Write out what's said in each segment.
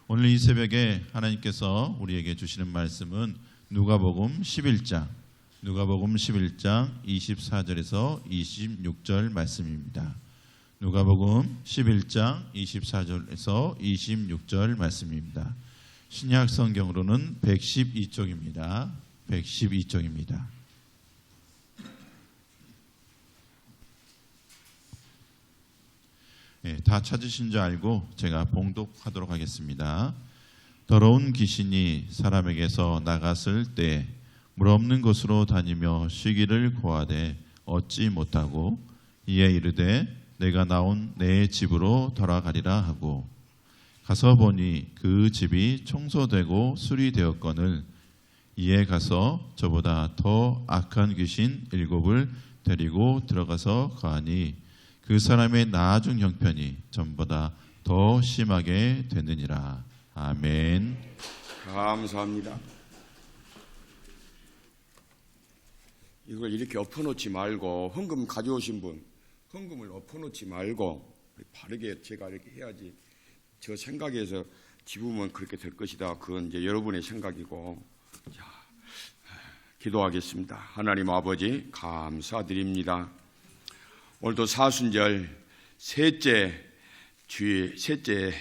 오늘 이 새벽에 하나님께서 우리에게 주시는 말씀은 누가복음 11장 24절에서 26절 말씀입니다. 누가복음 11장 24절에서 26절 말씀입니다. 신약 성경으로는 112쪽입니다. 112쪽입니다. 다 찾으신 줄 알고 제가 봉독하도록 하겠습니다. 더러운 귀신이 사람에게서 나갔을 때 물 없는 곳으로 다니며 쉬기를 구하되 얻지 못하고 이에 이르되 내가 나온 내 집으로 돌아가리라 하고 가서 보니 그 집이 청소되고 수리되었거늘 이에 가서 저보다 더 악한 귀신 7을 데리고 들어가서 거하니 그 사람의 나중 형편이 전보다 더 심하게 되느니라. 아멘. 감사합니다. 이걸 이렇게 엎어놓지 말고 헌금 가져오신 분 헌금을 엎어놓지 말고 바르게 제가 이렇게 해야지 저 생각에서 집으면 그렇게 될 것이다. 그건 이제 여러분의 생각이고. 자, 기도하겠습니다. 하나님 아버지 감사드립니다. 오늘도 사순절 셋째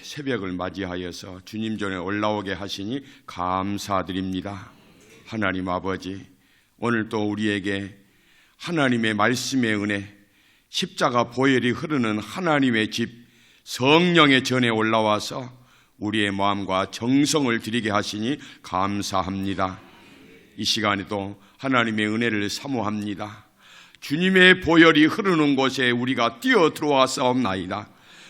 새벽을 맞이하여서 주님 전에 올라오게 하시니 감사드립니다. 하나님 아버지, 오늘 또 우리에게 하나님의 말씀의 은혜, 십자가 보혈이 흐르는 하나님의 집 성령의 전에 올라와서 우리의 마음과 정성을 드리게 하시니 감사합니다. 이 시간에도 하나님의 은혜를 사모합니다. 주님의 보혈이 흐르는 곳에 우리가 뛰어 들어와사옵나이다.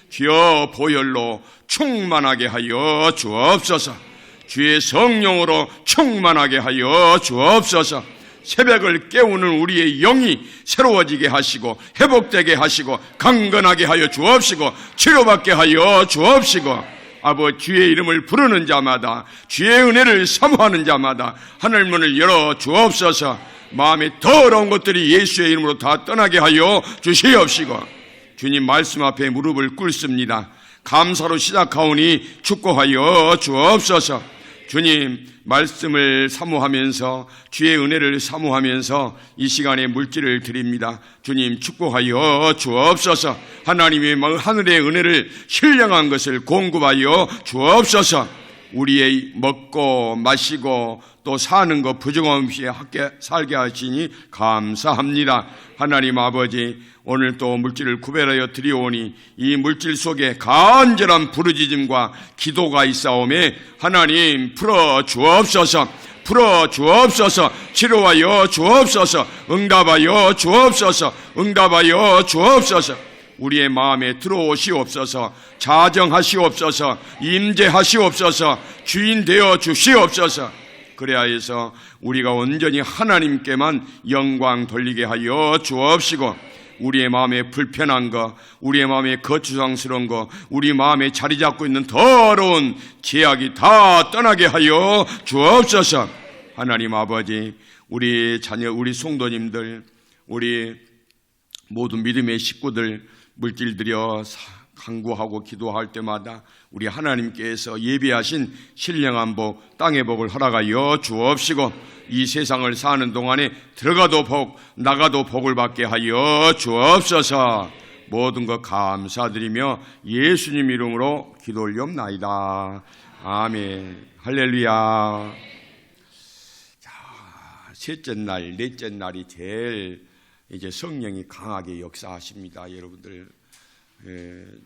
주여 보혈로 충만하게 하여 주옵소서. 주의 성령으로 충만하게 하여 주옵소서. 새벽을 깨우는 우리의 영이 새로워지게 하시고 회복되게 하시고 강건하게 하여 주옵시고 치료받게 하여 주옵시고 아버지 주의 이름을 부르는 자마다 주의 은혜를 사모하는 자마다 하늘 문을 열어 주옵소서. 마음에 더러운 것들이 예수의 이름으로 다 떠나게 하여 주시옵시고 주님 말씀 앞에 무릎을 꿇습니다. 감사로 시작하오니 축복하여 주옵소서. 주님 말씀을 사모하면서 주의 은혜를 사모하면서 이 시간에 물질을 드립니다. 주님 축복하여 주옵소서. 하나님의 하늘의 은혜를 신령한 것을 공급하여 주옵소서. 우리의 먹고 마시고 또 사는 것 부정함 없이 살게 하시니 감사합니다. 하나님 아버지, 오늘 또 물질을 구별하여 드리오니 이 물질 속에 간절한 부르짖음과 기도가 있사오매 하나님 풀어 주옵소서. 풀어 주옵소서. 치료하여 주옵소서. 응답하여 주옵소서. 응답하여 주옵소서. 우리의 마음에 들어오시옵소서. 자정하시옵소서. 임재하시옵소서. 주인 되어 주시옵소서. 그래야 해서 우리가 온전히 하나님께만 영광 돌리게 하여 주옵시고 우리의 마음에 불편한 것, 우리의 마음에 거추장스러운 것, 우리 마음에 자리 잡고 있는 더러운 죄악이 다 떠나게 하여 주옵소서. 하나님 아버지, 우리 자녀, 우리 성도님들, 우리 모든 믿음의 식구들 물질 들여 간구하고 기도할 때마다 우리 하나님께서 예비하신 신령한 복, 땅의 복을 허락하여 주옵시고 이 세상을 사는 동안에 들어가도 복, 나가도 복을 받게 하여 주옵소서. 모든 것 감사드리며 예수님 이름으로 기도 올리옵나이다. 아멘. 할렐루야. 자, 셋째 날, 넷째 날이 제일 이제 성령이 강하게 역사하십니다. 여러분들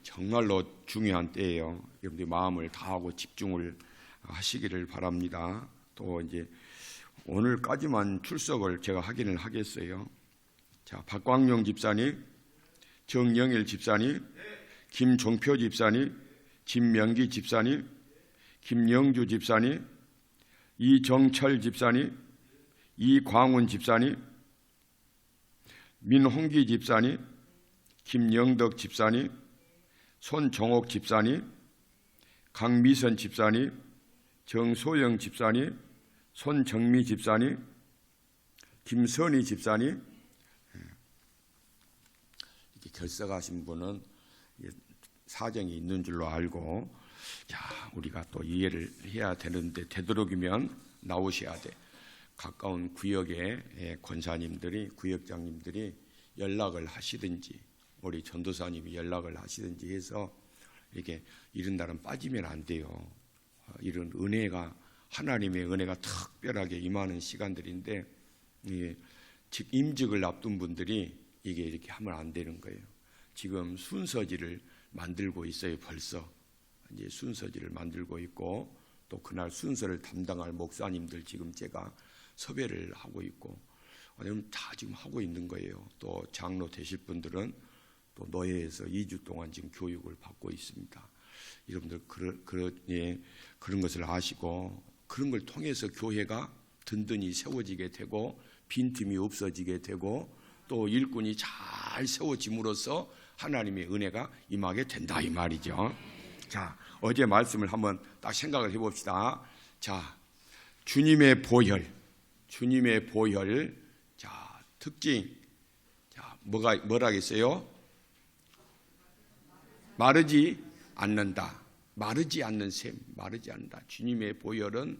정말로 중요한 때예요. 여러분들 마음을 다하고 집중을 하시기를 바랍니다. 또 이제 오늘까지만 출석을 제가 확인을 하겠어요. 자, 박광용 집사님, 정영일 집사님, 김종표 집사님, 김명기 집사님, 김영주 집사님, 이정철 집사님, 이광훈 집사님, 민홍기 집사님, 김영덕 집사님, 손종옥 집사님, 강미선 집사님, 정소영 집사님, 손정미 집사님, 김선희 집사님, 이렇게 결석하신 분은 사정이 있는 줄로 알고 자, 우리가 또 이해를 해야 되는데 되도록이면 나오셔야 돼. 가까운 구역의 권사님들이, 구역장님들이 연락을 하시든지 우리 전도사님이 연락을 하시든지 해서 이렇게 이런 날은 빠지면 안 돼요. 이런 은혜가, 하나님의 은혜가 특별하게 임하는 시간들인데 즉 임직을 앞둔 분들이 이게 이렇게 하면 안 되는 거예요. 지금 순서지를 만들고 있어요. 벌써 이제 순서지를 만들고 있고, 또 그날 순서를 담당할 목사님들 지금 제가 섭외를 하고 있고, 다 지금 하고 있는 거예요. 또 장로 되실 분들은 또 노예에서 2주 동안 지금 교육을 받고 있습니다. 여러분들 그런 것을 아시고, 그런 걸 통해서 교회가 든든히 세워지게 되고 빈틈이 없어지게 되고 또 일꾼이 잘 세워짐으로써 하나님의 은혜가 임하게 된다 이 말이죠. 자, 어제 말씀을 한번 딱 생각을 해봅시다. 자, 주님의 보혈, 주님의 보혈. 자, 특징. 자, 뭐라겠어요? 마르지 않는다. 마르지 않는 셈, 마르지 않는다. 주님의 보혈은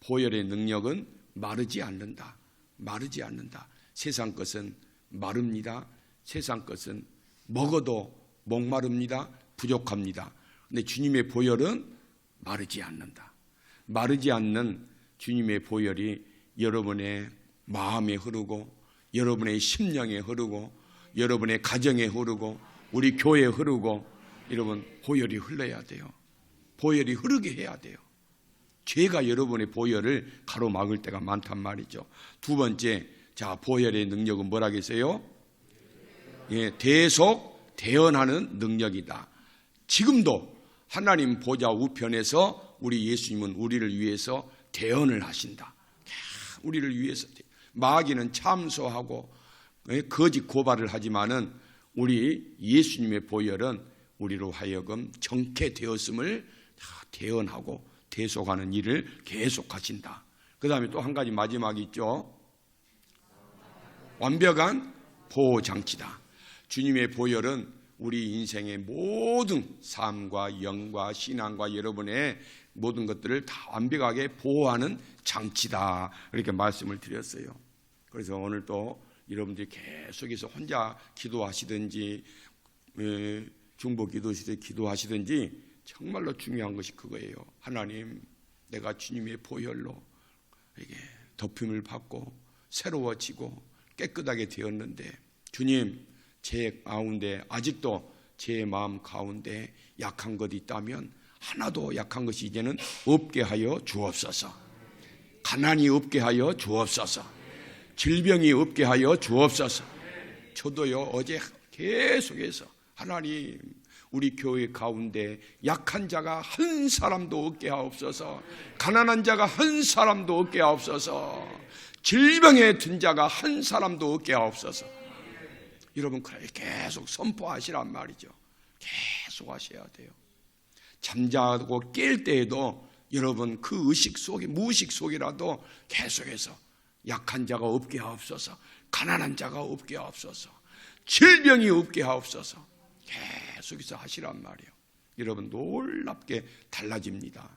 보혈의 능력은 마르지 않는다. 마르지 않는다. 세상 것은 마릅니다. 세상 것은 먹어도 목마릅니다. 부족합니다. 근데 주님의 보혈은 마르지 않는다. 마르지 않는 주님의 보혈이 여러분의 마음에 흐르고 여러분의 심령에 흐르고 여러분의 가정에 흐르고 우리 교회에 흐르고, 여러분 보혈이 흘러야 돼요. 보혈이 흐르게 해야 돼요. 죄가 여러분의 보혈을 가로막을 때가 많단 말이죠. 두 번째, 자, 보혈의 능력은 뭐라겠어요? 예, 대속 대언하는 능력이다. 지금도 하나님 보좌 우편에서 우리 예수님은 우리를 위해서 대언을 하신다. 우리를 위해서. 마귀는 참소하고 거짓 고발을 하지만은 우리 예수님의 보혈은 우리로 하여금 정케되었음을 대언하고 대속하는 일을 계속하신다. 그 다음에 또 한 가지 마지막이 있죠. 완벽한 보호장치다. 주님의 보혈은 우리 인생의 모든 삶과 영과 신앙과 여러분의 모든 것들을 다 완벽하게 보호하는 장치다. 이렇게 말씀을 드렸어요. 그래서 오늘 또 여러분들이 계속해서 혼자 기도하시든지 중보 기도실에 기도하시든지 정말로 중요한 것이 그거예요. 하나님, 내가 주님의 보혈로 이게 덮임을 받고 새로워지고 깨끗하게 되었는데 주님, 제 가운데 아직도 제 마음 가운데 약한 것이 있다면 하나도 약한 것이 이제는 없게 하여 주옵소서. 가난이 없게 하여 주옵소서. 질병이 없게 하여 주옵소서. 저도요, 어제 계속해서 하나님, 우리 교회 가운데 약한 자가 한 사람도 없게 하옵소서. 가난한 자가 한 사람도 없게 하옵소서. 질병에 든 자가 한 사람도 없게 하옵소서. 여러분, 그렇게 계속 선포하시란 말이죠. 계속 하셔야 돼요. 잠자고 깰 때에도 여러분 그 의식 속에, 무의식 속이라도 계속해서 약한 자가 없게 하옵소서. 가난한 자가 없게 하옵소서. 질병이 없게 하옵소서. 계속해서 하시란 말이에요. 여러분 놀랍게 달라집니다.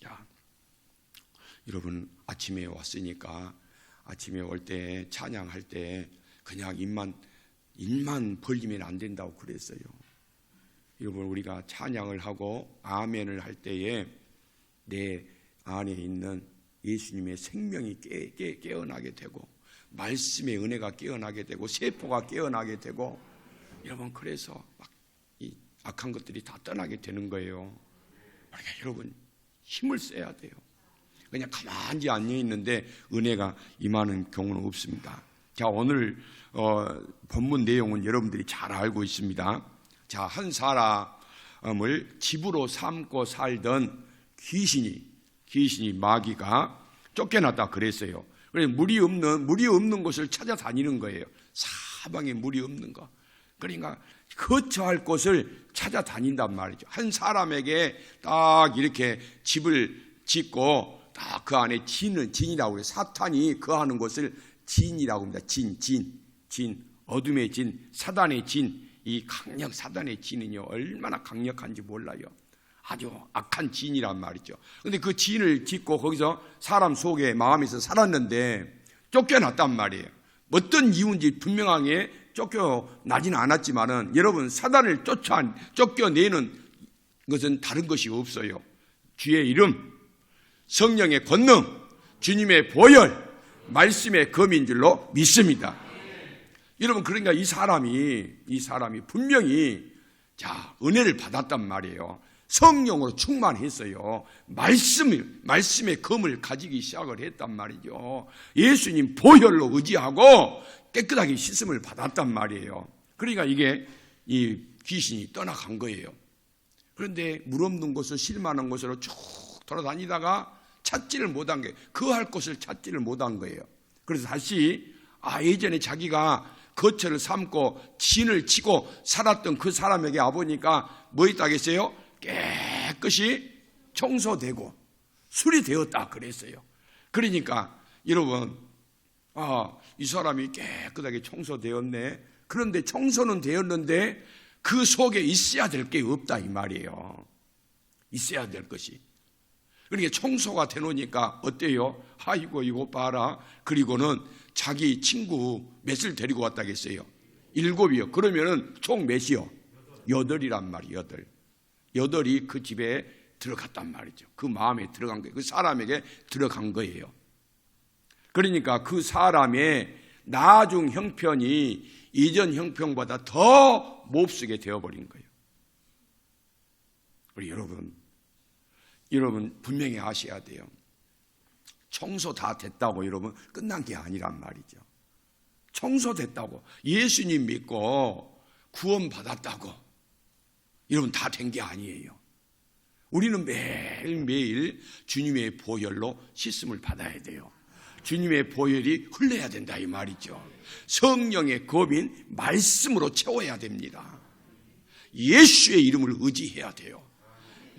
자, 여러분 아침에 왔으니까 아침에 올 때 찬양할 때 그냥 입만 벌리면 안 된다고 그랬어요. 여러분 우리가 찬양을 하고 아멘을 할 때에 내 안에 있는 예수님의 생명이 깨어나게 되고 말씀의 은혜가 깨어나게 되고 세포가 깨어나게 되고, 여러분 그래서 막 이 악한 것들이 다 떠나게 되는 거예요. 그러니까 여러분 힘을 써야 돼요. 그냥 가만히 앉아 있는데 은혜가 임하는 경우는 없습니다. 자, 오늘 본문 내용은 여러분들이 잘 알고 있습니다. 자, 한 사람을 집으로 삼고 살던 귀신이 마귀가 쫓겨났다 그랬어요. 그래서 물이 없는 곳을 찾아다니는 거예요. 사방에 물이 없는 거. 그러니까 거처할 곳을 찾아다닌단 말이죠. 한 사람에게 딱 이렇게 집을 짓고 딱 그 안에 진이라고 해요. 사탄이 거하는 곳을 진이라고 합니다. 진, 어둠의 진, 사단의 진, 이 사단의 진은요 얼마나 강력한지 몰라요. 아주 악한 진이란 말이죠. 근데 그 진을 짓고 거기서 사람 속에 마음에서 살았는데 쫓겨났단 말이에요. 어떤 이유인지 분명하게 쫓겨나지는 않았지만은 여러분, 사단을 쫓겨내는 것은 다른 것이 없어요. 주의 이름, 성령의 권능, 주님의 보혈, 말씀의 검인 줄로 믿습니다. 여러분, 그러니까 이 사람이 분명히 은혜를 받았단 말이에요. 성령으로 충만했어요. 말씀의 검을 가지기 시작을 했단 말이죠. 예수님 보혈로 의지하고 깨끗하게 씻음을 받았단 말이에요. 그러니까 이게 이 귀신이 떠나간 거예요. 그런데 물 없는 곳을 실만한 곳으로 쭉 돌아다니다가 찾지를 못한 거예요. 거할 곳을 찾지를 못한 거예요. 그래서 다시 예전에 자기가 거처를 삼고 진을 치고 살았던 그 사람에게 와보니까 뭐 있다겠어요? 깨끗이 청소되고 수리되었다 그랬어요. 그러니까 여러분, 이 사람이 깨끗하게 청소되었네. 그런데 청소는 되었는데 그 속에 있어야 될 게 없다 이 말이에요. 있어야 될 것이. 그러니까 청소가 되놓으니까 어때요? 아이고 이거 봐라. 그리고는 자기 친구 몇을 데리고 왔다겠어요? 7이요. 그러면은 총 몇이요? 8이란 말이에요. 8이 그 집에 들어갔단 말이죠. 그 마음에 들어간 거예요. 그 사람에게 들어간 거예요. 그러니까 그 사람의 나중 형편이 이전 형편보다 더 몹쓰게 되어버린 거예요. 우리 여러분 분명히 아셔야 돼요. 청소 다 됐다고 여러분 끝난 게 아니란 말이죠. 청소됐다고 예수님 믿고 구원 받았다고 여러분 다 된 게 아니에요. 우리는 매일매일 주님의 보혈로 씻음을 받아야 돼요. 주님의 보혈이 흘러야 된다 이 말이죠. 성령의 검인 말씀으로 채워야 됩니다. 예수의 이름을 의지해야 돼요.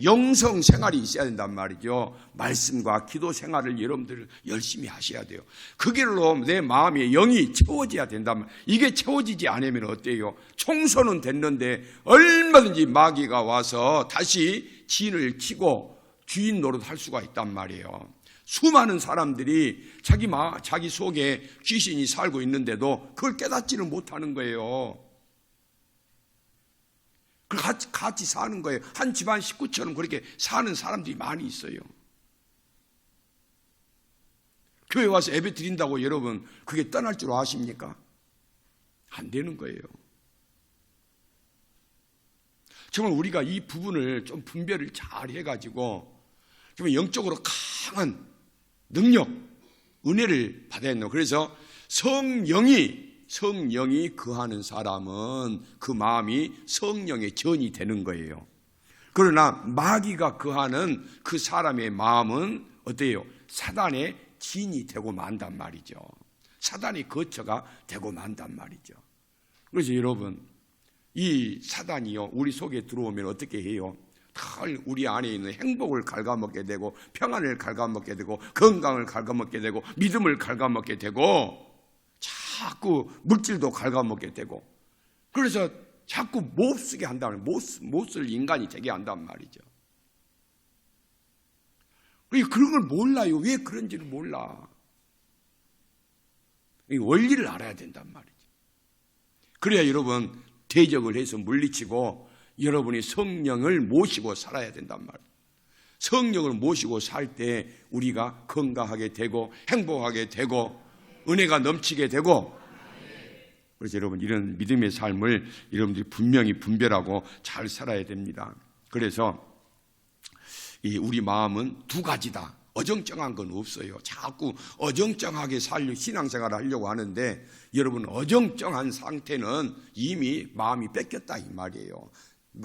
영성 생활이 있어야 된단 말이죠. 말씀과 기도 생활을 여러분들 열심히 하셔야 돼요. 그 길로 내 마음의 영이 채워져야 된단 말이에요. 이게 채워지지 않으면 어때요? 청소는 됐는데 얼마든지 마귀가 와서 다시 진을 치고 주인 노릇할 수가 있단 말이에요. 수많은 사람들이 자기 속에 귀신이 살고 있는데도 그걸 깨닫지를 못하는 거예요. 같이 사는 거예요. 한 집안 식구처럼 그렇게 사는 사람들이 많이 있어요. 교회 와서 예배 드린다고 여러분 그게 떠날 줄 아십니까? 안 되는 거예요. 정말 우리가 이 부분을 좀 분별을 잘 해가지고 좀 영적으로 강한 능력, 은혜를 받아야 된다. 그래서 성령이 거하는 사람은 그 마음이 성령의 전이 되는 거예요. 그러나 마귀가 거하는 그 사람의 마음은 어때요? 사단의 진이 되고 만단 말이죠. 사단의 거처가 되고 만단 말이죠. 그래서 여러분, 이 사단이요 우리 속에 들어오면 어떻게 해요? 우리 안에 있는 행복을 갉아먹게 되고 평안을 갉아먹게 되고 건강을 갉아먹게 되고 믿음을 갉아먹게 되고 자꾸 물질도 갉아먹게 되고 그래서 자꾸 못 쓰게 한다면 못 쓸 인간이 되게 한단 말이죠. 그런 걸 몰라요. 왜 그런지를 몰라. 원리를 알아야 된단 말이죠. 그래야 여러분 대적을 해서 물리치고 여러분이 성령을 모시고 살아야 된단 말이에요. 성령을 모시고 살 때 우리가 건강하게 되고 행복하게 되고 은혜가 넘치게 되고 그래서 여러분 이런 믿음의 삶을 여러분들이 분명히 분별하고 잘 살아야 됩니다. 그래서 우리 마음은 두 가지다. 어정쩡한 건 없어요. 자꾸 어정쩡하게 신앙생활을 하려고 하는데 여러분 어정쩡한 상태는 이미 마음이 뺏겼다 이 말이에요.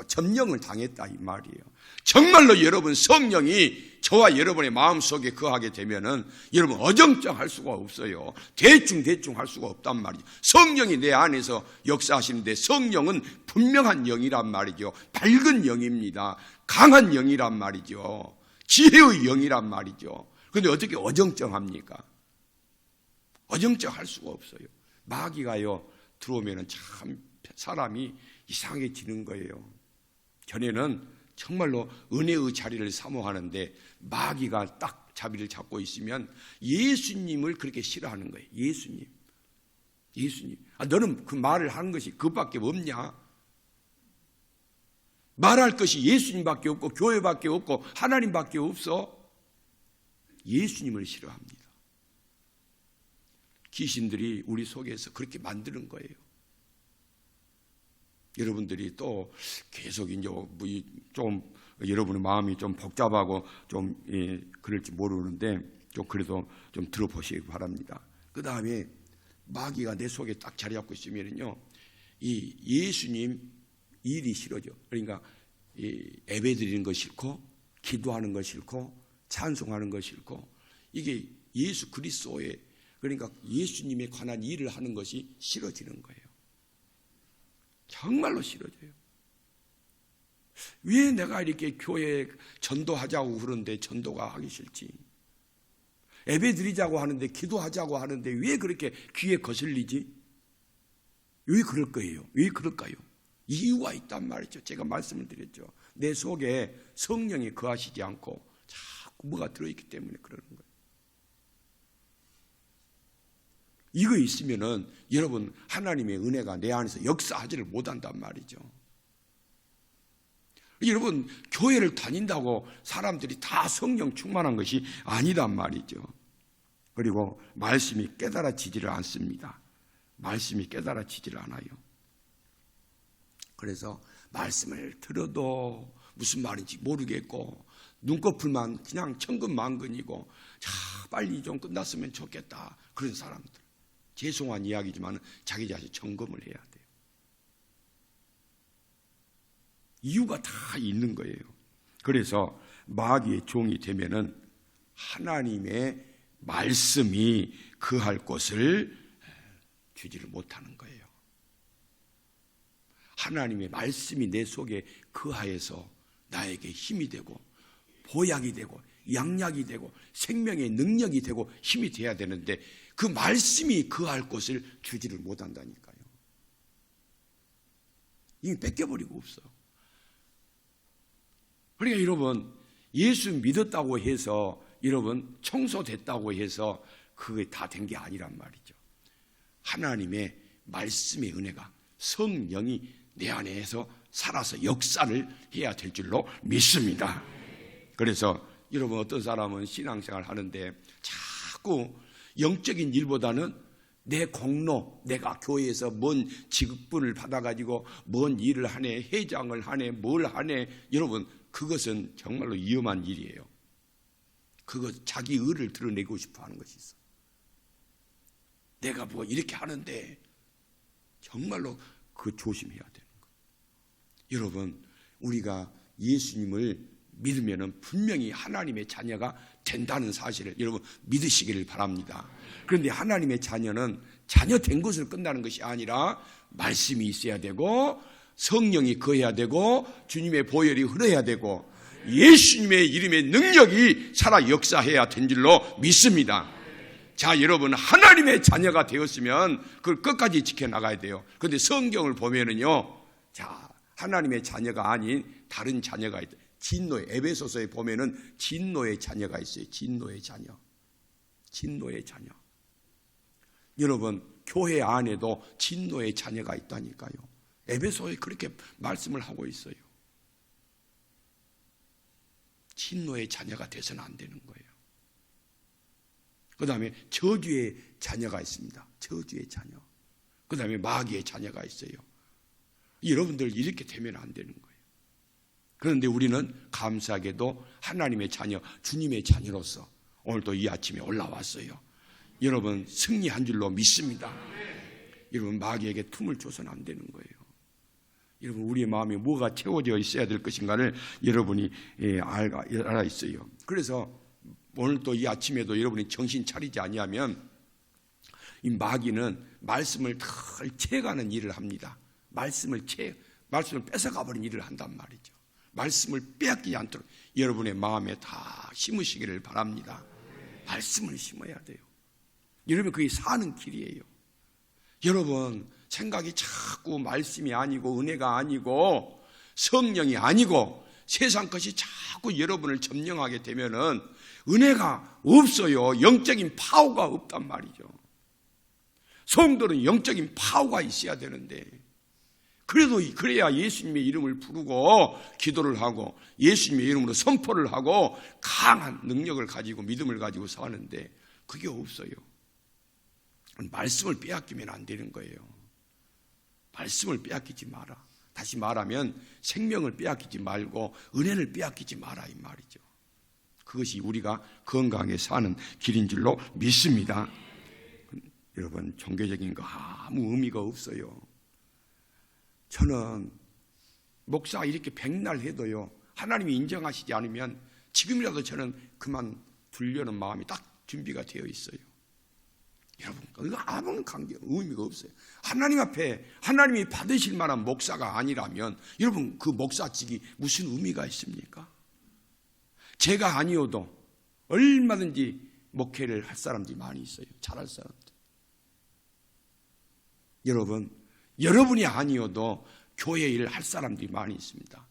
점령을 당했다 이 말이에요. 정말로 여러분 성령이 저와 여러분의 마음속에 거하게 되면은 여러분 어정쩡할 수가 없어요. 대충 할 수가 없단 말이죠. 성령이 내 안에서 역사하시는데 성령은 분명한 영이란 말이죠. 밝은 영입니다. 강한 영이란 말이죠. 지혜의 영이란 말이죠. 그런데 어떻게 어정쩡합니까? 어정쩡할 수가 없어요. 마귀가요 들어오면은 참 사람이 이상해지는 거예요. 전에는 정말로 은혜의 자리를 사모하는데 마귀가 딱 자비를 잡고 있으면 예수님을 그렇게 싫어하는 거예요. 예수님. 너는 그 말을 하는 것이 그것밖에 없냐? 말할 것이 예수님밖에 없고 교회밖에 없고 하나님밖에 없어. 예수님을 싫어합니다. 귀신들이 우리 속에서 그렇게 만드는 거예요. 여러분들이 또 계속 이제 좀 여러분의 마음이 좀 복잡하고 좀 그럴지 모르는데 좀 그래도 좀 들어보시기 바랍니다. 그 다음에 마귀가 내 속에 딱 자리 잡고 있으면요, 이 예수님 일이 싫어져. 그러니까 예배 드리는 거 싫고, 기도하는 거 싫고, 찬송하는 거 싫고, 이게 예수 그리스도의, 그러니까 예수님에 관한 일을 하는 것이 싫어지는 거예요. 정말로 싫어져요. 왜 내가 이렇게 교회에 전도하자고 그러는데 전도가 하기 싫지? 예배 드리자고 하는데, 기도하자고 하는데 왜 그렇게 귀에 거슬리지? 왜 그럴 거예요? 왜 그럴까요? 이유가 있단 말이죠. 제가 말씀을 드렸죠. 내 속에 성령이 거하시지 않고 자꾸 뭐가 들어있기 때문에 그러는 거예요. 이거 있으면은 여러분 하나님의 은혜가 내 안에서 역사하지를 못한단 말이죠. 여러분 교회를 다닌다고 사람들이 다 성령 충만한 것이 아니란 말이죠. 그리고 말씀이 깨달아지지를 않습니다. 말씀이 깨달아지지를 않아요. 그래서 말씀을 들어도 무슨 말인지 모르겠고 눈꺼풀만 그냥 천근만근이고 자 빨리 좀 끝났으면 좋겠다 그런 사람들. 죄송한 이야기지만 자기 자신 점검을 해야 돼요. 이유가 다 있는 거예요. 그래서 마귀의 종이 되면은 하나님의 말씀이 거할 곳을 주지를 못하는 거예요. 하나님의 말씀이 내 속에 거하여서 나에게 힘이 되고 보약이 되고 양약이 되고 생명의 능력이 되고 힘이 돼야 되는데 그 말씀이 거할 곳을 주지를 못한다니까요. 이미 뺏겨버리고 없어. 그러니까 여러분 예수 믿었다고 해서 여러분 청소됐다고 해서 그게 다 된 게 아니란 말이죠. 하나님의 말씀의 은혜가 성령이 내 안에서 살아서 역사를 해야 될 줄로 믿습니다. 그래서 여러분 어떤 사람은 신앙생활 하는데 자꾸 영적인 일보다는 내 공로, 내가 교회에서 뭔 직분을 받아가지고 뭔 일을 하네, 회장을 하네, 뭘 하네. 여러분 그것은 정말로 위험한 일이에요. 그거 자기 의를 드러내고 싶어 하는 것이 있어. 내가 뭐 이렇게 하는데 정말로 그 조심해야 되는 거예요. 여러분 우리가 예수님을 믿으면 분명히 하나님의 자녀가 된다는 사실을 여러분 믿으시기를 바랍니다. 그런데 하나님의 자녀는 자녀 된 것으로 끝나는 것이 아니라 말씀이 있어야 되고 성령이 거해야 되고 주님의 보혈이 흘러야 되고 예수님의 이름의 능력이 살아 역사해야 된 줄로 믿습니다. 자, 여러분 하나님의 자녀가 되었으면 그걸 끝까지 지켜나가야 돼요. 그런데 성경을 보면은요, 자 하나님의 자녀가 아닌 다른 자녀가 있다. 진노의 에베소서에 보면은 진노의 자녀가 있어요. 진노의 자녀. 진노의 자녀. 여러분 교회 안에도 진노의 자녀가 있다니까요. 에베소에 그렇게 말씀을 하고 있어요. 진노의 자녀가 돼서는 안 되는 거예요. 그 다음에 저주의 자녀가 있습니다. 저주의 자녀. 그 다음에 마귀의 자녀가 있어요. 여러분들 이렇게 되면 안 되는 거예요. 그런데 우리는 감사하게도 하나님의 자녀, 주님의 자녀로서 오늘도 이 아침에 올라왔어요. 여러분 승리한 줄로 믿습니다. 여러분 마귀에게 틈을 줘서는 안 되는 거예요. 여러분 우리의 마음에 뭐가 채워져 있어야 될 것인가를 여러분이 알아 있어요. 그래서 오늘 또 이 아침에도 여러분이 정신 차리지 아니하면 이 마귀는 말씀을 다 채가는 일을 합니다. 말씀을 뺏어가버린 일을 한단 말이죠. 말씀을 빼앗기지 않도록 여러분의 마음에 다 심으시기를 바랍니다. 말씀을 심어야 돼요. 여러분 그게 사는 길이에요. 여러분 생각이 자꾸 말씀이 아니고 은혜가 아니고 성령이 아니고 세상 것이 자꾸 여러분을 점령하게 되면은 은혜가 없어요. 영적인 파워가 없단 말이죠. 성도는 영적인 파워가 있어야 되는데, 그래야 예수님의 이름을 부르고 기도를 하고 예수님의 이름으로 선포를 하고 강한 능력을 가지고 믿음을 가지고 사는데 그게 없어요. 말씀을 빼앗기면 안 되는 거예요. 말씀을 빼앗기지 마라. 다시 말하면 생명을 빼앗기지 말고 은혜를 빼앗기지 마라 이 말이죠. 그것이 우리가 건강하게 사는 길인 줄로 믿습니다. 여러분, 종교적인 거 아무 의미가 없어요. 저는 목사 이렇게 백날 해도요, 하나님이 인정하시지 않으면 지금이라도 저는 그만두려는 마음이 딱 준비가 되어 있어요. 여러분, 그거 아무런 관계, 의미가 없어요. 하나님 앞에 하나님이 받으실 만한 목사가 아니라면 여러분, 그 목사직이 무슨 의미가 있습니까? 제가 아니어도 얼마든지 목회를 할 사람들이 많이 있어요. 잘할 사람들. 여러분, 여러분이 아니어도 교회 일을 할 사람들이 많이 있습니다.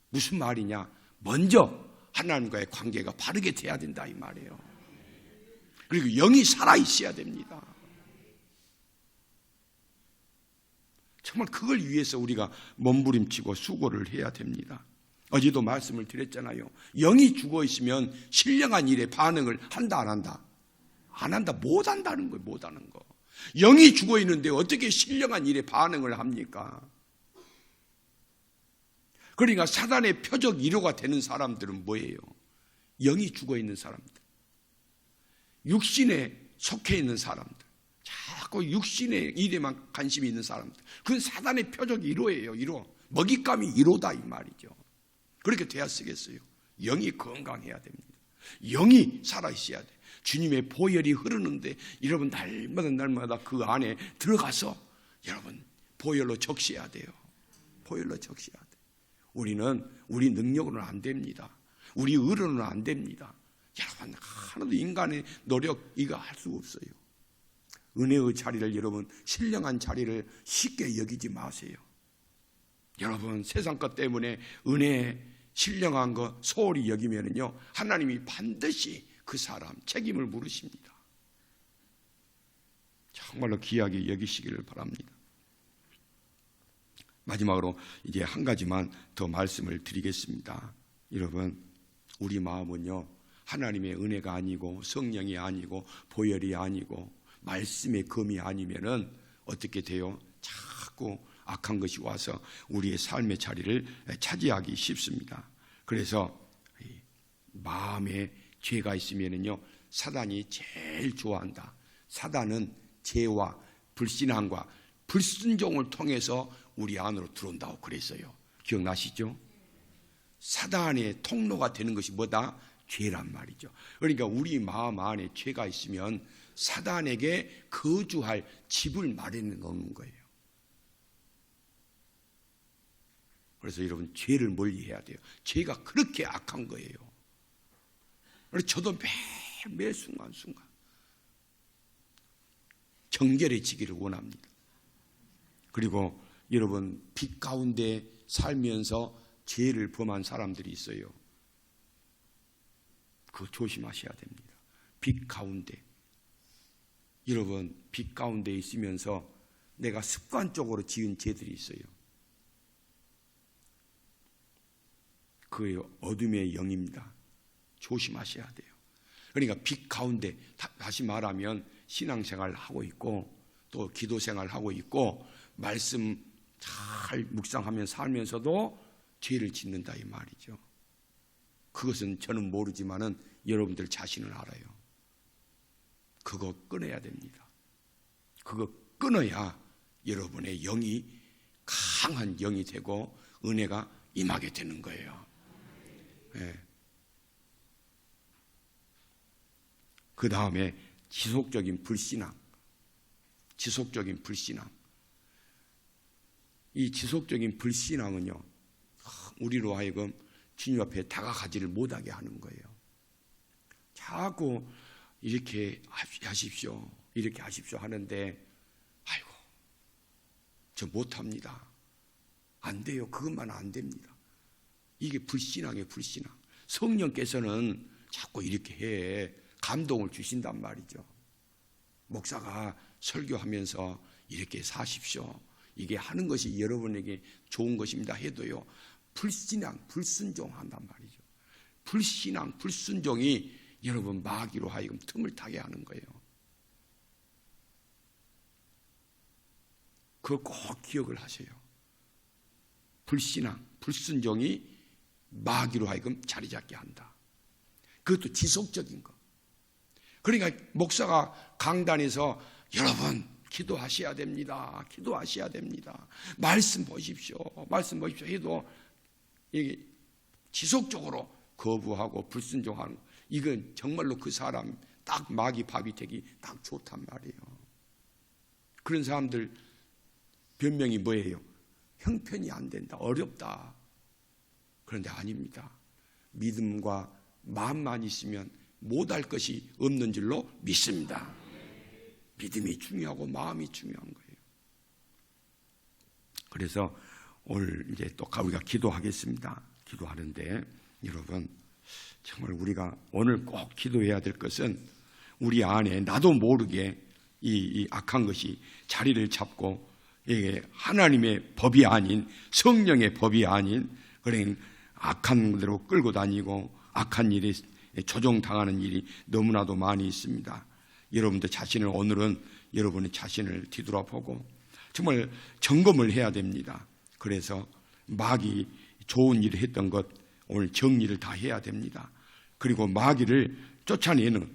무슨 말이냐? 먼저 하나님과의 관계가 바르게 돼야 된다 이 말이에요. 그리고 영이 살아있어야 됩니다. 정말 그걸 위해서 우리가 몸부림치고 수고를 해야 됩니다. 어제도 말씀을 드렸잖아요. 영이 죽어 있으면 신령한 일에 반응을 한다 안 한다? 안 한다. 못 한다는 거예요. 못 하는 거. 영이 죽어 있는데 어떻게 신령한 일에 반응을 합니까? 그러니까 사단의 표적 1호가 되는 사람들은 뭐예요? 영이 죽어 있는 사람들, 육신에 속해 있는 사람들, 자꾸 육신의 일에만 관심이 있는 사람들, 그건 사단의 표적 1호예요. 1호. 먹잇감이 1호다 이 말이죠. 그렇게 돼야 쓰겠어요. 영이 건강해야 됩니다. 영이 살아있어야 돼. 주님의 보혈이 흐르는데 여러분 날마다 그 안에 들어가서 여러분 보혈로 적셔야 돼요. 보혈로 적셔야 돼. 우리는 우리 능력으로는 안 됩니다. 우리 의로는 안 됩니다. 여러분, 하나도 인간의 노력 이거 할 수 없어요. 은혜의 자리를, 여러분 신령한 자리를 쉽게 여기지 마세요. 여러분, 세상 것 때문에 은혜 신령한 거 소홀히 여기면은요, 하나님이 반드시 그 사람 책임을 물으십니다. 정말로 귀하게 여기시기를 바랍니다. 마지막으로 이제 한 가지만 더 말씀을 드리겠습니다. 여러분, 우리 마음은요, 하나님의 은혜가 아니고 성령이 아니고 보혈이 아니고 말씀의 검이 아니면은 어떻게 돼요? 자꾸 악한 것이 와서 우리의 삶의 자리를 차지하기 쉽습니다. 그래서 마음에 죄가 있으면은요, 사단이 제일 좋아한다. 사단은 죄와 불신앙과 불순종을 통해서 우리 안으로 들어온다고 그랬어요. 기억나시죠? 사단의 통로가 되는 것이 뭐다? 죄란 말이죠. 그러니까 우리 마음 안에 죄가 있으면 사단에게 거주할 집을 마련해 놓는 거예요. 그래서 여러분, 죄를 멀리해야 돼요. 죄가 그렇게 악한 거예요. 그래서 저도 매 순간순간 정결해지기를 원합니다. 그리고 여러분, 빛 가운데 살면서 죄를 범한 사람들이 있어요. 그거 조심하셔야 됩니다. 빛 가운데. 여러분, 빛 가운데 있으면서 내가 습관적으로 지은 죄들이 있어요. 그게 어둠의 영입니다. 조심하셔야 돼요. 그러니까 빛 가운데, 다시 말하면 신앙생활을 하고 있고 또 기도생활을 하고 있고 말씀 잘 묵상하며 살면서도 죄를 짓는다 이 말이죠. 그것은 저는 모르지만은 여러분들 자신은 알아요. 그거 끊어야 됩니다. 그거 끊어야 여러분의 영이 강한 영이 되고 은혜가 임하게 되는 거예요. 네. 그 다음에 지속적인 불신앙. 지속적인 불신앙. 이 지속적인 불신앙은요, 우리로 하여금 주님 앞에 다가가지를 못하게 하는 거예요. 자꾸 이렇게 하십시오, 이렇게 하십시오 하는데, 아이고, 저 못합니다. 안 돼요. 그것만 안 됩니다. 이게 불신앙이에요. 불신앙. 성령께서는 자꾸 이렇게 해 감동을 주신단 말이죠. 목사가 설교하면서 이렇게 사십시오. 이게 하는 것이 여러분에게 좋은 것입니다 해도요, 불신앙, 불순종한단 말이죠. 불신앙, 불순종이 여러분 마귀로 하여금 틈을 타게 하는 거예요. 그거 꼭 기억을 하세요. 불신앙, 불순종이 마귀로 하여금 자리 잡게 한다. 그것도 지속적인 거. 그러니까 목사가 강단에서 여러분 기도하셔야 됩니다. 기도하셔야 됩니다. 말씀 보십시오. 말씀 보십시오 해도 이게 지속적으로 거부하고 불순종하는 거. 이건 정말로 그 사람 딱 마귀 밥이 되기 딱 좋단 말이에요. 그런 사람들 변명이 뭐예요? 형편이 안 된다. 어렵다. 그런데 아닙니다. 믿음과 마음만 있으면 못할 것이 없는 줄로 믿습니다. 믿음이 중요하고 마음이 중요한 거예요. 그래서 오늘 이제 또 우리가 기도하겠습니다. 기도하는데 여러분 정말 우리가 오늘 꼭 기도해야 될 것은 우리 안에 나도 모르게 이 악한 것이 자리를 잡고 이게 하나님의 법이 아닌 성령의 법이 아닌 그런 악한 대로 끌고 다니고 악한 일에 조종당하는 일이 너무나도 많이 있습니다. 여러분들 자신을 오늘은 여러분의 자신을 뒤돌아보고 정말 점검을 해야 됩니다. 그래서 마귀 좋은 일을 했던 것 오늘 정리를 다 해야 됩니다. 그리고 마귀를 쫓아내는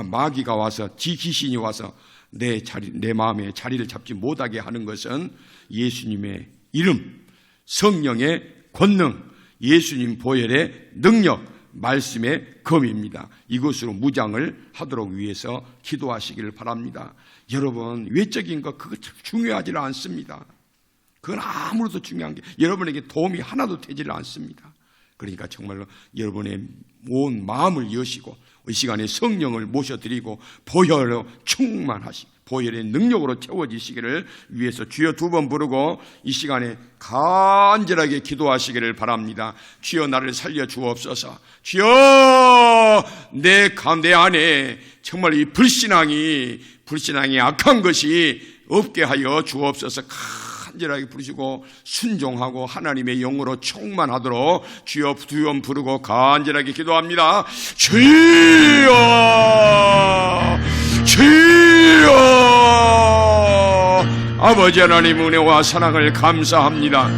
마귀가 와서 귀신이 와서 내 마음에 자리를 잡지 못하게 하는 것은 예수님의 이름, 성령의 권능, 예수님 보혈의 능력, 말씀의 검입니다. 이것으로 무장을 하도록 위해서 기도하시기를 바랍니다. 여러분 외적인 것 그거 중요하지 않습니다. 그건 아무래도 중요한 게 여러분에게 도움이 하나도 되지를 않습니다. 그러니까 정말로 여러분의 온 마음을 여시고 이 시간에 성령을 모셔드리고 보혈로 충만하시고 보혈의 능력으로 채워지시기를 위해서 주여 2번 부르고 이 시간에 간절하게 기도하시기를 바랍니다. 주여 나를 살려 주옵소서. 주여 내 안에 정말 이 불신앙이 악한 것이 없게 하여 주옵소서. 간절하게 부르시고 순종하고 하나님의 영으로 충만하도록 주여 2번 부르고 간절하게 기도합니다. 주여 아버지 하나님 은혜와 사랑을 감사합니다.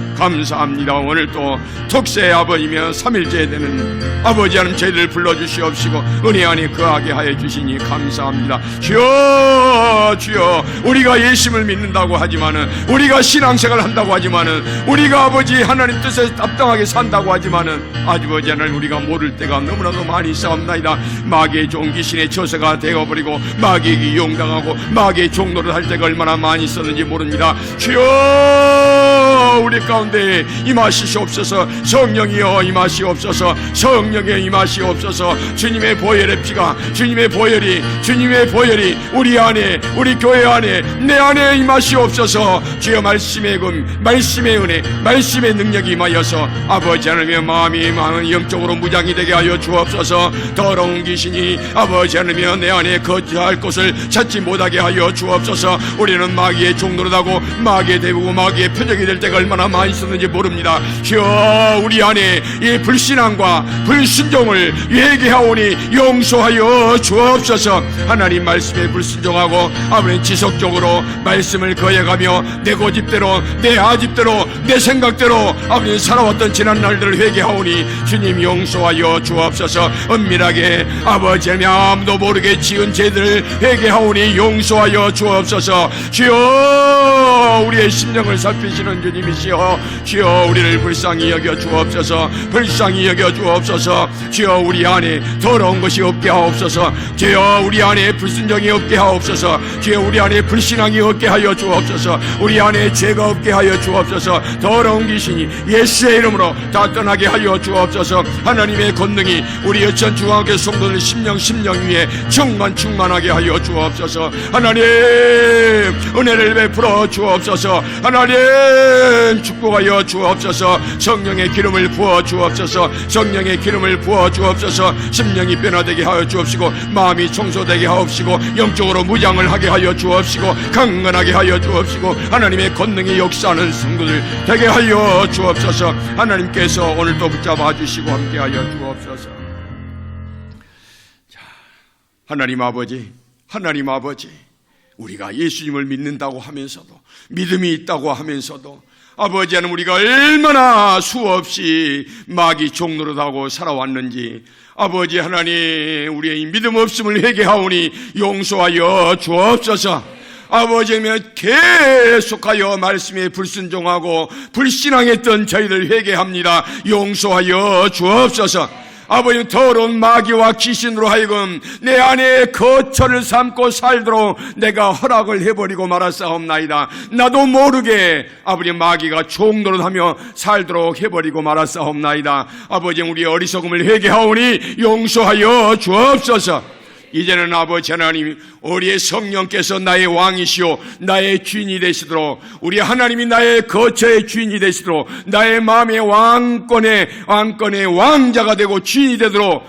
오늘 또 독세의 아버지며 삼일째 되는 아버지 하나님 저희를 불러주시옵시고 은혜 안에 거하게 하여 주시니 감사합니다. 주여 우리가 예수님을 믿는다고 하지만은 우리가 신앙생활을 한다고 하지만은 우리가 아버지 하나님 뜻에 합당하게 산다고 하지만은 아버지 하나님 우리가 모를 때가 너무나도 많이 있사옵나이다. 마귀의 종 귀신의 처세가 되어버리고 마귀에게 이용당하고 마귀의 종노릇 할 때가 얼마나 많이 있었는지 모릅니다. 주여 우리 가운데 임하시옵소서. 성령이여 임하시옵소서. 성령에 임하시옵소서. 주님의 보혈의 피가 주님의 보혈이 우리 안에 우리 교회 안에 내 안에 임하시옵소서. 주여 말씀의 금 말씀의 은혜 말씀의 능력이 임하여서 아버지 하나님의 마음이 영적으로 무장이 되게 하여 주옵소서. 더러운 귀신이 아버지 하나님의 내 안에 거주할 곳을 찾지 못하게 하여 주옵소서. 우리는 마귀의 종노릇하고 마귀의 대부고 마귀의 표적이 될 때가 얼마나 많이 있었는지 모릅니다. 주여 우리 안에 이 불신앙과 불순종을 회개하오니 용서하여 주옵소서. 하나님 말씀에 불순종하고 아버지 지속적으로 말씀을 거해가며 내 고집대로 내 아집대로 내 생각대로 아버지 살아왔던 지난 날들을 회개하오니 주님 용서하여 주옵소서. 은밀하게 아버지 하나님 아무도 모르게 지은 죄들을 회개하오니 용서하여 주옵소서. 주여 우리의 심령을 살피시는 주님이시여 주여 우리를 불쌍히 여겨 주옵소서. 주여 우리 안에 더러운 것이 없게 하옵소서. 주여 우리 안에 불순종이 없게 하옵소서. 주여 우리 안에 불신앙이 없게 하여 주옵소서. 우리 안에 죄가 없게 하여 주옵소서. 더러운 귀신이 예수의 이름으로 다 떠나게 하여 주옵소서. 하나님의 권능이 우리 여천 중앙교회 성도들 심령 위에 충만하게 하여 주옵소서. 하나님 은혜를 베풀어 주옵소서. 하나님 축복하여 주옵소서. 성령의 기름을 부어 주옵소서. 성령의 기름을 부어 주옵소서. 심령이 변화되게 하여 주옵시고 마음이 청소되게 하옵시고 영적으로 무장을 하게 하여 주옵시고 강건하게 하여 주옵시고 하나님의 권능이 역사하는 성도들 되게 하여 주옵소서. 하나님께서 오늘도 붙잡아 주시고 함께 하여 주옵소서. 자, 하나님 아버지, 우리가 예수님을 믿는다고 하면서도, 믿음이 있다고 하면서도 아버지 하나님, 우리가 얼마나 수없이 마귀 종노릇하고 살아왔는지 아버지 하나님, 우리의 믿음 없음을 회개하오니 용서하여 주옵소서. 아버지 하나님, 계속하여 말씀에 불순종하고 불신앙했던 저희들 회개합니다. 용서하여 주옵소서. 아버지, 더러운 마귀와 귀신으로 하여금 내 안에 거처를 삼고 살도록 내가 허락을 해버리고 말았사옵나이다. 나도 모르게 아버지 마귀가 종노릇하며 살도록 해버리고 말았사옵나이다. 아버지, 우리의 어리석음을 회개하오니 용서하여 주옵소서. 이제는 아버지 하나님, 우리의 성령께서 나의 왕이시오 나의 주인이 되시도록, 우리 하나님이 나의 거처의 주인이 되시도록, 나의 마음의 왕권의 왕자가 되고 주인이 되도록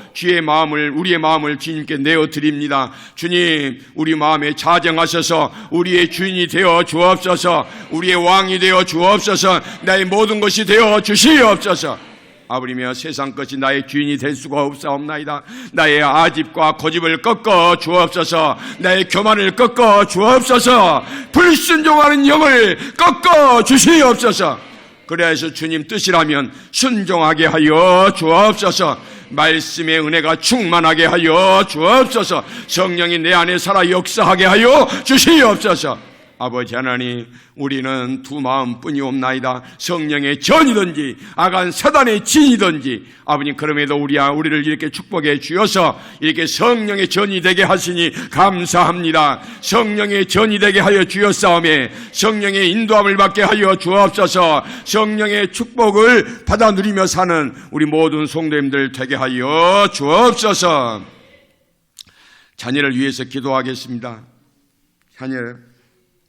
우리의 마음을 주님께 내어드립니다. 주님, 우리 마음에 자정하셔서 우리의 주인이 되어 주옵소서. 우리의 왕이 되어 주옵소서. 나의 모든 것이 되어 주시옵소서. 아버지며 세상 것이 나의 주인이 될 수가 없사옵나이다. 나의 아집과 고집을 꺾어 주옵소서. 나의 교만을 꺾어 주옵소서. 불순종하는 영을 꺾어 주시옵소서. 그래서 주님 뜻이라면 순종하게 하여 주옵소서. 말씀의 은혜가 충만하게 하여 주옵소서. 성령이 내 안에 살아 역사하게 하여 주시옵소서. 아버지 하나님, 우리는 두 마음뿐이옵나이다. 성령의 전이든지 악한 사단의 진이든지 아버님, 그럼에도 우리를 이렇게 축복해 주셔서 이렇게 성령의 전이 되게 하시니 감사합니다. 성령의 전이 되게 하여 주셨사오매 성령의 인도함을 받게 하여 주옵소서. 성령의 축복을 받아 누리며 사는 우리 모든 성도님들 되게 하여 주옵소서. 자녀를 위해서 기도하겠습니다. 자녀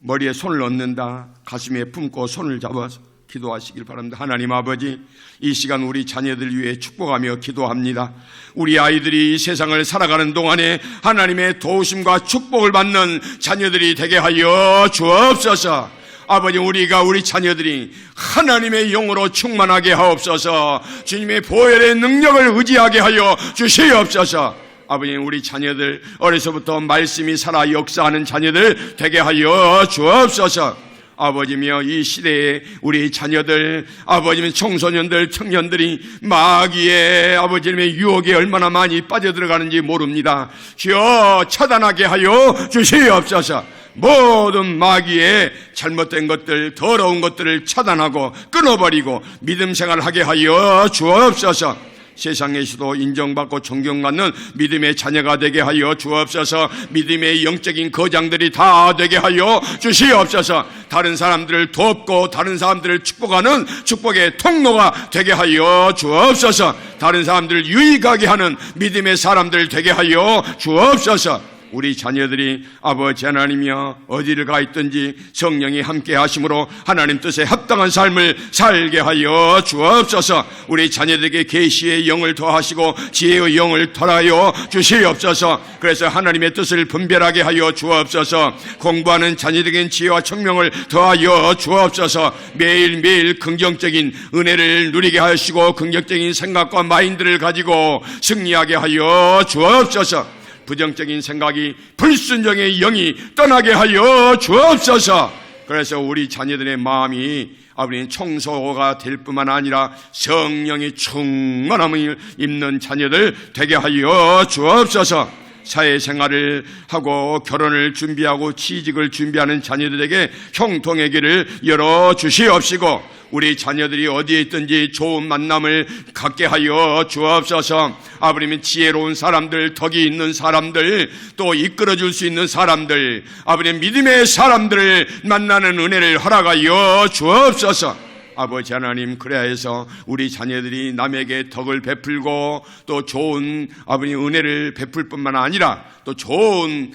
머리에 손을 얹는다, 가슴에 품고 손을 잡아서 기도하시길 바랍니다. 하나님 아버지, 이 시간 우리 자녀들 위해 축복하며 기도합니다. 우리 아이들이 이 세상을 살아가는 동안에 하나님의 도우심과 축복을 받는 자녀들이 되게 하여 주옵소서. 아버지, 우리 자녀들이 하나님의 영으로 충만하게 하옵소서. 주님의 보혈의 능력을 의지하게 하여 주시옵소서. 아버지, 우리 자녀들 어려서부터 말씀이 살아 역사하는 자녀들 되게 하여 주옵소서. 아버지며 이 시대에 우리 자녀들, 아버지며 청소년들, 청년들이 마귀의 아버지의 유혹에 얼마나 많이 빠져들어가는지 모릅니다. 주여 차단하게 하여 주시옵소서. 모든 마귀의 잘못된 것들, 더러운 것들을 차단하고 끊어버리고 믿음 생활하게 하여 주옵소서. 세상에서도 인정받고 존경받는 믿음의 자녀가 되게 하여 주옵소서. 믿음의 영적인 거장들이 다 되게 하여 주시옵소서. 다른 사람들을 돕고 다른 사람들을 축복하는 축복의 통로가 되게 하여 주옵소서. 다른 사람들을 유익하게 하는 믿음의 사람들 되게 하여 주옵소서. 우리 자녀들이 아버지 하나님이여 어디를 가 있든지 성령이 함께 하심으로 하나님 뜻에 합당한 삶을 살게 하여 주옵소서. 우리 자녀들에게 계시의 영을 더하시고 지혜의 영을 더하여 주시옵소서. 그래서 하나님의 뜻을 분별하게 하여 주옵소서. 공부하는 자녀들에게 지혜와 청명을 더하여 주옵소서. 매일매일 긍정적인 은혜를 누리게 하시고 긍정적인 생각과 마인드를 가지고 승리하게 하여 주옵소서. 부정적인 생각이, 불순종의 영이 떠나게 하여 주옵소서. 그래서 우리 자녀들의 마음이 아버님 청소가 될 뿐만 아니라 성령의 충만함을 입는 자녀들 되게 하여 주옵소서. 사회생활을 하고 결혼을 준비하고 취직을 준비하는 자녀들에게 형통의 길을 열어주시옵시고 우리 자녀들이 어디에 있든지 좋은 만남을 갖게 하여 주옵소서. 아버님 지혜로운 사람들, 덕이 있는 사람들, 또 이끌어줄 수 있는 사람들, 아버님 믿음의 사람들을 만나는 은혜를 허락하여 주옵소서. 아버지 하나님, 그래야 해서 우리 자녀들이 남에게 덕을 베풀고 또 좋은 아버님 은혜를 베풀 뿐만 아니라 또 좋은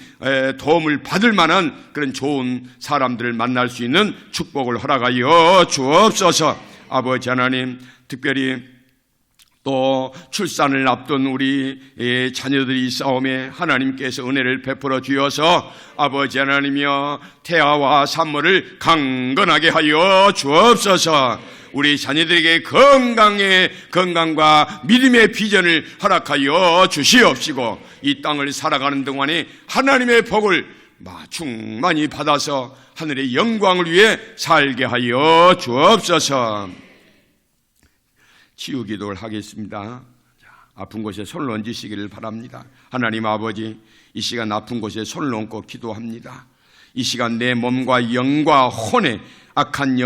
도움을 받을 만한 그런 좋은 사람들을 만날 수 있는 축복을 허락하여 주옵소서. 아버지 하나님, 특별히 또 출산을 앞둔 우리 자녀들이 싸움에 하나님께서 은혜를 베풀어 주어서 아버지 하나님이여 태아와 산모를 강건하게 하여 주옵소서. 우리 자녀들에게 건강과 믿음의 비전을 허락하여 주시옵시고 이 땅을 살아가는 동안에 하나님의 복을 충만히 받아서 하늘의 영광을 위해 살게 하여 주옵소서. 치유 기도를 하겠습니다. 아픈 곳에 손을 얹으시기를 바랍니다. 하나님 아버지, 이 시간 아픈 곳에 손을 얹고 기도합니다. 이 시간 내 몸과 영과 혼에 악한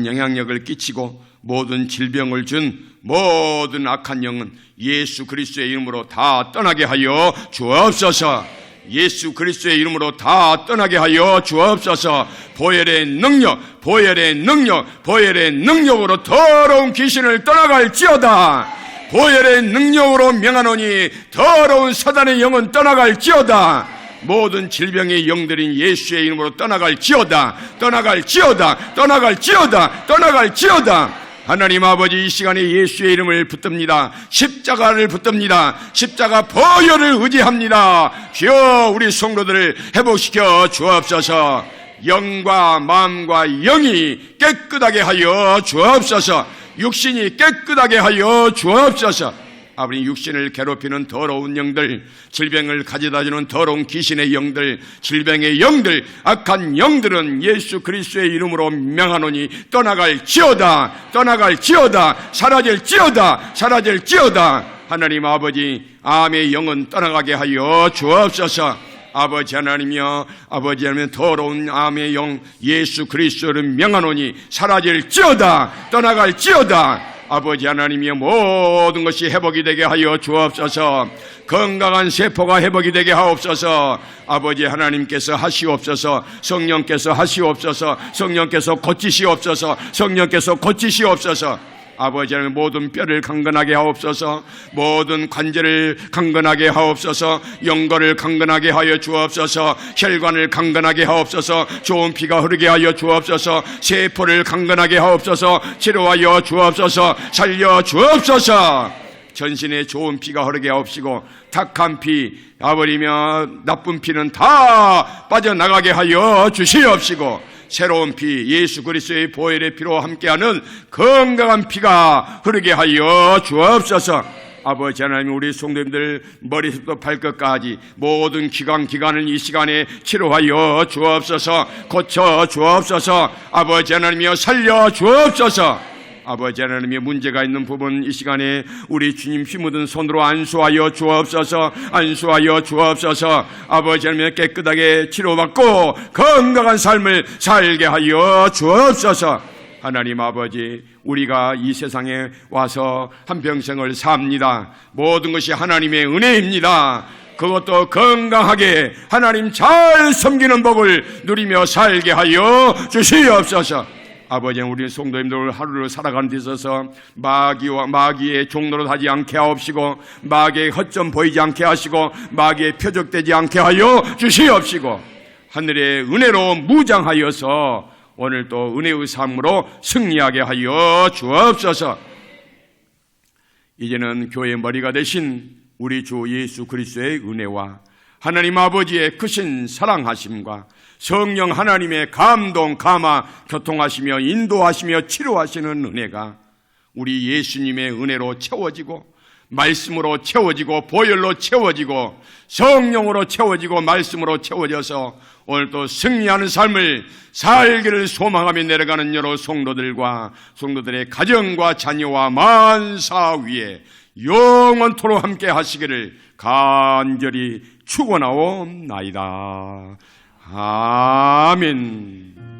영향력을 끼치고 모든 질병을 준 모든 악한 영은 예수 그리스도의 이름으로 다 떠나게 하여 주옵소서. 예수 그리스도의 이름으로 다 떠나게 하여 주옵소서. 보혈의 능력으로 더러운 귀신을 떠나갈지어다. 보혈의 능력으로 명하노니 더러운 사단의 영은 떠나갈지어다. 모든 질병의 영들인 예수의 이름으로 떠나갈지어다. 하나님 아버지, 이 시간에 예수의 이름을 붙듭니다. 십자가를 붙듭니다. 십자가 보혈을 의지합니다. 주여, 우리 성도들을 회복시켜 주옵소서. 영과 마음과 영이 깨끗하게 하여 주옵소서. 육신이 깨끗하게 하여 주옵소서. 아버지, 육신을 괴롭히는 더러운 영들, 질병을 가져다주는 더러운 귀신의 영들, 질병의 영들, 악한 영들은 예수 그리스도의 이름으로 명하노니 떠나갈지어다. 사라질지어다. 하나님 아버지, 암의 영은 떠나가게 하여 주옵소서. 아버지 하나님이여, 아버지 하나님, 더러운 암의 영 예수 그리스도를 명하노니 사라질지어다. 떠나갈지어다. 아버지 하나님이여, 모든 것이 회복이 되게 하여 주옵소서. 건강한 세포가 회복이 되게 하옵소서. 아버지 하나님께서 하시옵소서. 성령께서 하시옵소서. 성령께서 고치시옵소서. 아버지 하나님, 모든 뼈를 강건하게 하옵소서. 모든 관절을 강건하게 하옵소서. 영거를 강건하게 하여 주옵소서. 혈관을 강건하게 하옵소서. 좋은 피가 흐르게 하여 주옵소서. 세포를 강건하게 하옵소서. 치료하여 주옵소서. 살려 주옵소서. 전신에 좋은 피가 흐르게 하옵시고 탁한 피, 아버리며 나쁜 피는 다 빠져나가게 하여 주시옵시고 새로운 피, 예수 그리스도의 보혈의 피로 함께하는 건강한 피가 흐르게 하여 주옵소서. 아버지 하나님, 우리 성도님들 머리부터 발끝까지 모든 기관을 이 시간에 치료하여 주옵소서. 고쳐 주옵소서. 아버지 하나님이여, 살려 주옵소서. 아버지 하나님의 문제가 있는 부분 이 시간에 우리 주님 피 묻은 손으로 안수하여 주옵소서. 아버지 하나님, 깨끗하게 치료받고 건강한 삶을 살게 하여 주옵소서. 하나님 아버지, 우리가 이 세상에 와서 한평생을 삽니다. 모든 것이 하나님의 은혜입니다. 그것도 건강하게 하나님 잘 섬기는 복을 누리며 살게 하여 주시옵소서. 아버지, 우리 성도님들 하루를 살아가는 데 있어서 마귀의 종로로 하지 않게 하옵시고 마귀의 허점 보이지 않게 하시고 마귀의 표적되지 않게 하여 주시옵시고 하늘의 은혜로 무장하여서 오늘 또 은혜의 삶으로 승리하게 하여 주옵소서. 이제는 교회의 머리가 되신 우리 주 예수 그리스도의 은혜와 하나님 아버지의 크신 사랑하심과 성령 하나님의 감동, 감화, 교통하시며 인도하시며 치료하시는 은혜가 우리 예수님의 은혜로 채워지고 말씀으로 채워지고 보혈로 채워지고 성령으로 채워지고 말씀으로 채워져서 오늘도 승리하는 삶을 살기를 소망하며 내려가는 여러 성도들과 성도들의 가정과 자녀와 만사 위에 영원토록 함께 하시기를 간절히 축원하옵나이다. 아멘.